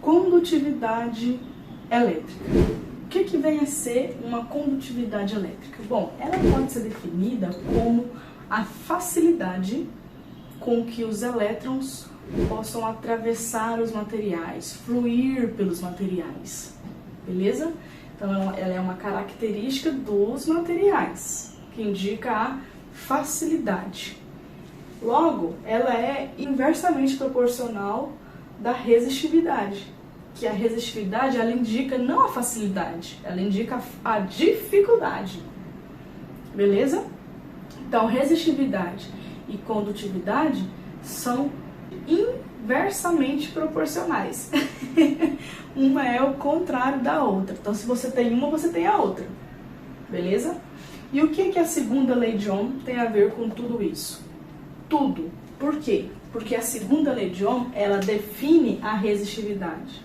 condutividade elétrica. O que vem a ser uma condutividade elétrica? Bom, ela pode ser definida como a facilidade com que os elétrons possam atravessar os materiais, fluir pelos materiais, beleza? Então, ela é uma característica dos materiais, que indica a facilidade. Logo, ela é inversamente proporcional da resistividade, que a resistividade, ela indica não a facilidade, ela indica a dificuldade, beleza? Então, resistividade e condutividade são inversamente proporcionais. Uma é o contrário da outra. Então, se você tem uma, você tem a outra. Beleza? E o que a segunda lei de Ohm tem a ver com tudo isso? Tudo. Por quê? Porque a segunda lei de Ohm, ela define a resistividade.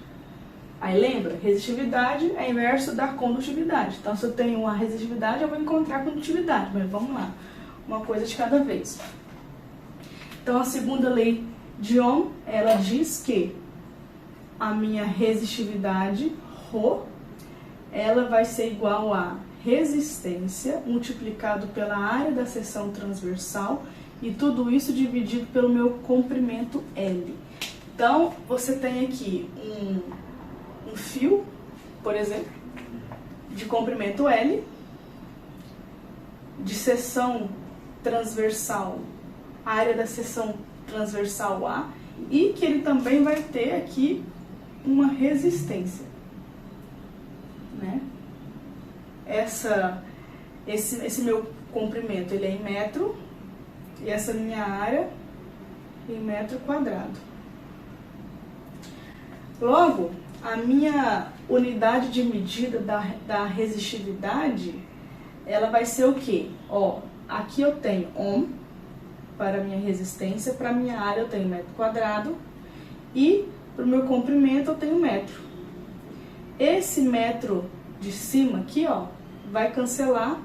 Aí lembra? Resistividade é inverso da condutividade. Então, se eu tenho a resistividade, eu vou encontrar a condutividade. Mas vamos lá. Uma coisa de cada vez. Então, a segunda lei de Ohm, ela diz que a minha resistividade, Rho, ela vai ser igual a resistência multiplicado pela área da seção transversal e tudo isso dividido pelo meu comprimento L. Então, você tem aqui um fio, por exemplo, de comprimento L, de seção transversal, área da seção transversal A, e que ele também vai ter aqui uma resistência, né? Esse meu comprimento, ele é em metro, e essa minha área em metro quadrado. Logo, a minha unidade de medida da resistividade, ela vai ser o quê? Ó, aqui eu tenho Ohm para a minha resistência, para a minha área eu tenho metro quadrado e para o meu comprimento eu tenho metro. Esse metro de cima aqui, ó, vai cancelar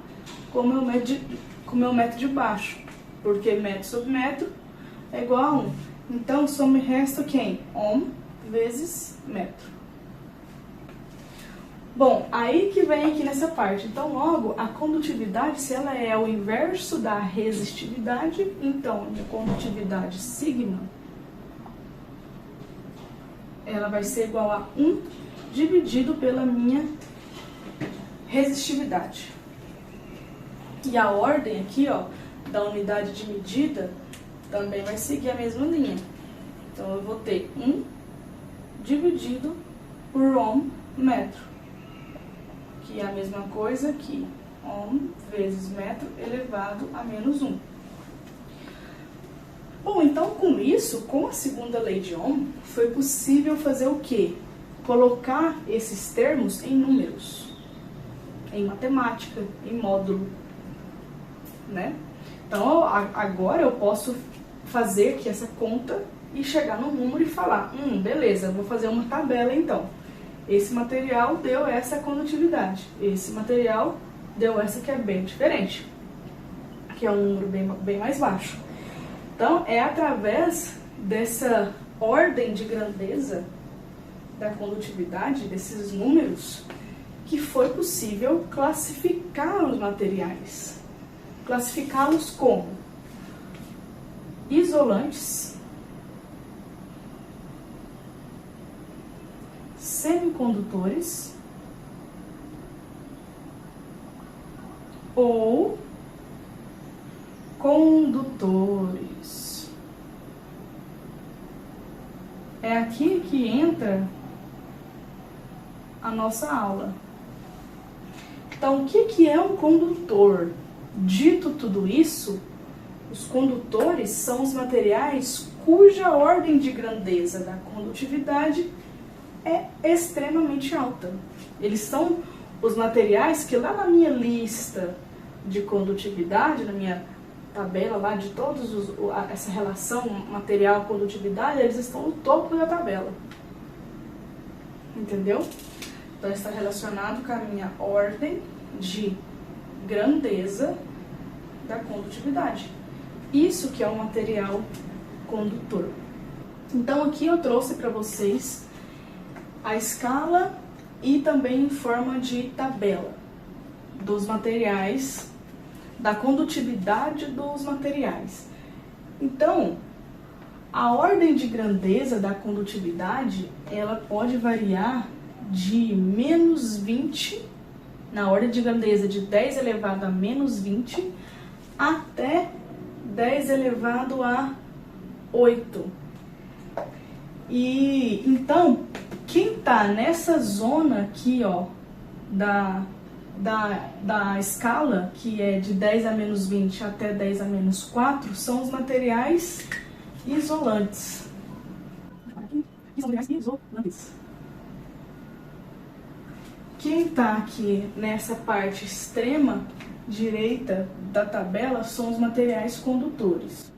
com o meu metro de baixo, porque metro sobre metro é igual a 1. Então, só me resta quem? Ohm vezes metro. Bom, aí que vem aqui nessa parte. Então, logo, a condutividade, se ela é o inverso da resistividade, então, a minha condutividade sigma, ela vai ser igual a 1 dividido pela minha resistividade. E a ordem aqui, ó, da unidade de medida, também vai seguir a mesma linha. Então, eu vou ter 1 dividido por Ohm metro, que é a mesma coisa que Ohm vezes metro elevado a menos 1. Bom, então com isso, com a segunda lei de Ohm, foi possível fazer o quê? Colocar esses termos em números, em matemática, em módulo, né? Então, agora eu posso fazer aqui essa conta e chegar no número e falar, beleza, vou fazer uma tabela então. Esse material deu essa condutividade, esse material deu essa que é bem diferente, que é um número bem mais baixo. Então, é através dessa ordem de grandeza da condutividade, desses números, que foi possível classificar os materiais. Classificá-los como isolantes, semicondutores ou condutores. É aqui que entra a nossa aula. Então, o que é um condutor? Dito tudo isso, os condutores são os materiais cuja ordem de grandeza da condutividade é extremamente alta. Eles são os materiais que lá na minha lista de condutividade, na minha tabela lá de todos essa relação material-condutividade, eles estão no topo da tabela. Entendeu? Então está relacionado com a minha ordem de grandeza da condutividade. Isso que é um material condutor. Então aqui eu trouxe para vocês a escala e também em forma de tabela dos materiais, da condutividade dos materiais. Então, a ordem de grandeza da condutividade, ela pode variar de menos 20, na ordem de grandeza de 10 elevado a menos 20, até 10 elevado a 8. E então, quem está nessa zona aqui, ó, da escala, que é de 10 a menos 20 até 10 a menos 4, são os materiais isolantes. São materiais isolantes. Quem está aqui nessa parte extrema direita da tabela são os materiais condutores.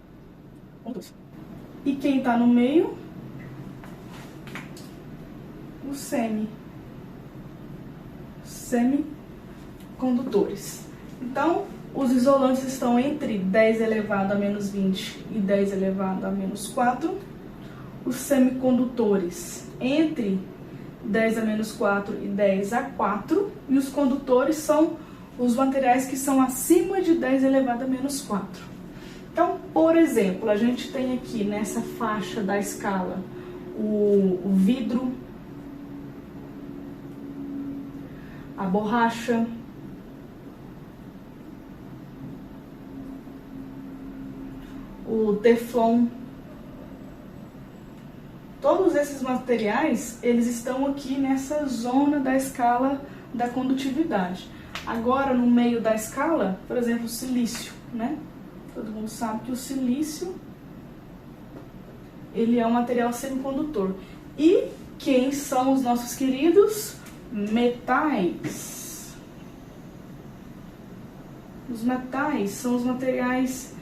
E quem está no meio? Os semicondutores. Então, os isolantes estão entre 10 elevado a menos 20 e 10 elevado a menos 4. Os semicondutores entre 10 a menos 4 e 10 a 4. E os condutores são os materiais que são acima de 10 elevado a menos 4. Então, por exemplo, a gente tem aqui nessa faixa da escala o vidro, a borracha, o teflon. Todos esses materiais, eles estão aqui nessa zona da escala da condutividade. Agora, no meio da escala, por exemplo, o silício, né? Todo mundo sabe que o silício, ele é um material semicondutor. E quem são os nossos queridos metais? Os metais são os materiais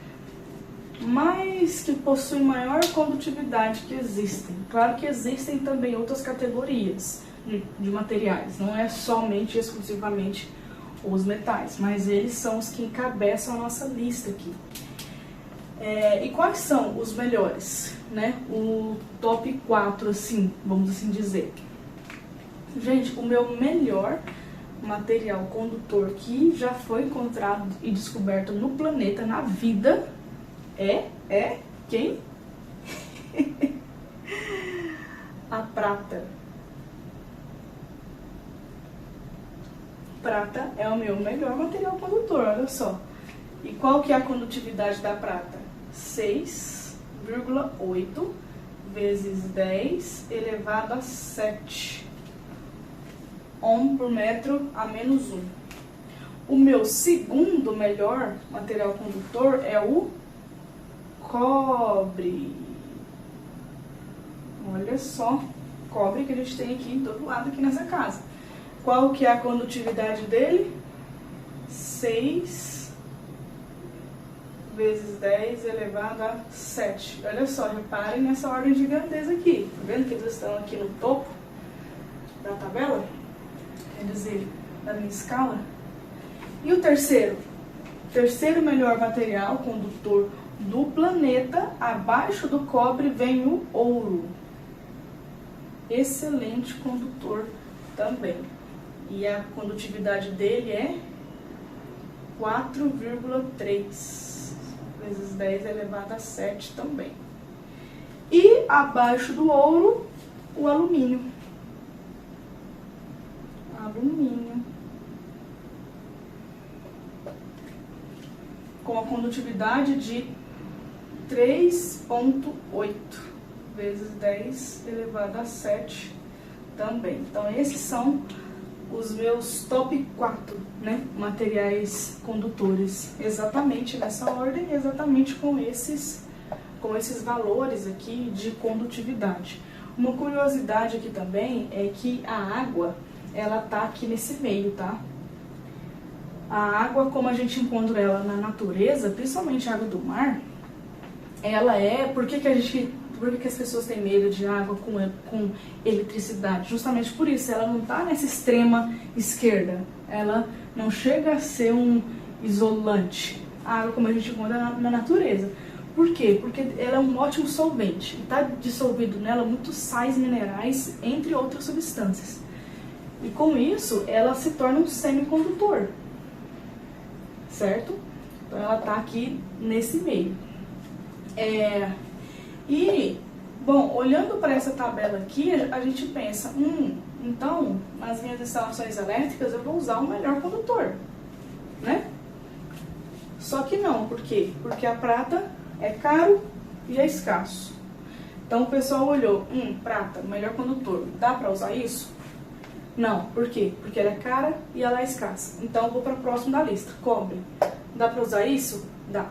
que possuem maior condutividade que existem. Claro que existem também outras categorias de materiais, não é somente, exclusivamente os metais, mas eles são os que encabeçam a nossa lista aqui. E quais são os melhores, né? O top 4, assim, vamos assim dizer. Gente, o meu melhor material condutor que já foi encontrado e descoberto no planeta, na vida, é quem? A prata. Prata é o meu melhor material condutor, olha só. E qual que é a condutividade da prata? 6,8 vezes 10 elevado a 7 ohm por metro a menos 1. O meu segundo melhor material condutor é o cobre. Olha só, cobre que a gente tem aqui em todo lado aqui nessa casa. Qual que é a condutividade dele? 6 vezes 10 elevado a 7. Olha só, reparem nessa ordem de grandeza aqui. Tá vendo que eles estão aqui no topo da tabela? Quer dizer, da minha escala. E o terceiro? O terceiro melhor material condutor do planeta, abaixo do cobre, vem o ouro. Excelente condutor também. E a condutividade dele é 4,3 vezes 10 elevado a 7 também. E abaixo do ouro, o alumínio. Alumínio. Com a condutividade de 3,8 vezes 10 elevado a 7 também. Então, esses são os meus top 4, né, materiais condutores, exatamente nessa ordem, exatamente com esses valores aqui de condutividade. Uma curiosidade aqui também é que a água, ela tá aqui nesse meio, tá? A água, como a gente encontra ela na natureza, principalmente a água do mar, ela é... Por que as pessoas têm medo de água com eletricidade? Justamente por isso, ela não está nessa extrema esquerda. Ela não chega a ser um isolante. A água, como a gente encontra na natureza. Por quê? Porque ela é um ótimo solvente. Está dissolvido nela muitos sais minerais, entre outras substâncias. E com isso, ela se torna um semicondutor. Certo? Então, ela está aqui nesse meio. Bom, olhando para essa tabela aqui, a gente pensa, então, nas minhas instalações elétricas, eu vou usar o melhor condutor, né? Só que não, por quê? Porque a prata é caro e é escasso. Então, o pessoal olhou, prata, melhor condutor, dá para usar isso? Não, por quê? Porque ela é cara e ela é escassa. Então, eu vou para o próximo da lista, cobre. Dá para usar isso? Dá.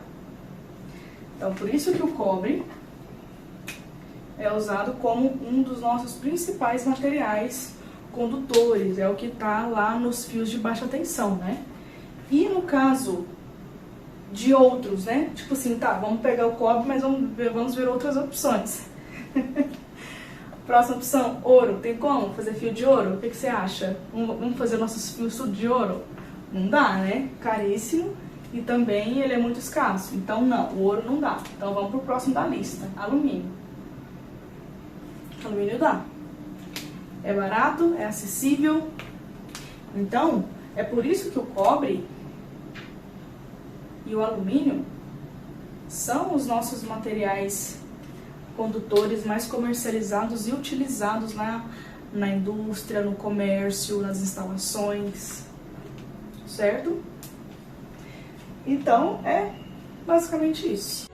Então, por isso que o cobre é usado como um dos nossos principais materiais condutores, é o que está lá nos fios de baixa tensão, né? E no caso de outros, né? Tipo assim, tá, vamos pegar o cobre, mas vamos ver outras opções. Próxima opção, ouro. Tem como fazer fio de ouro? O que você acha? Vamos fazer nossos fios tudo de ouro? Não dá, né? Caríssimo e também ele é muito escasso. Então, não, o ouro não dá. Então, vamos pro próximo da lista, alumínio. Alumínio dá. É barato, é acessível. Então, é por isso que o cobre e o alumínio são os nossos materiais condutores mais comercializados e utilizados na indústria, no comércio, nas instalações, certo? Então, é basicamente isso.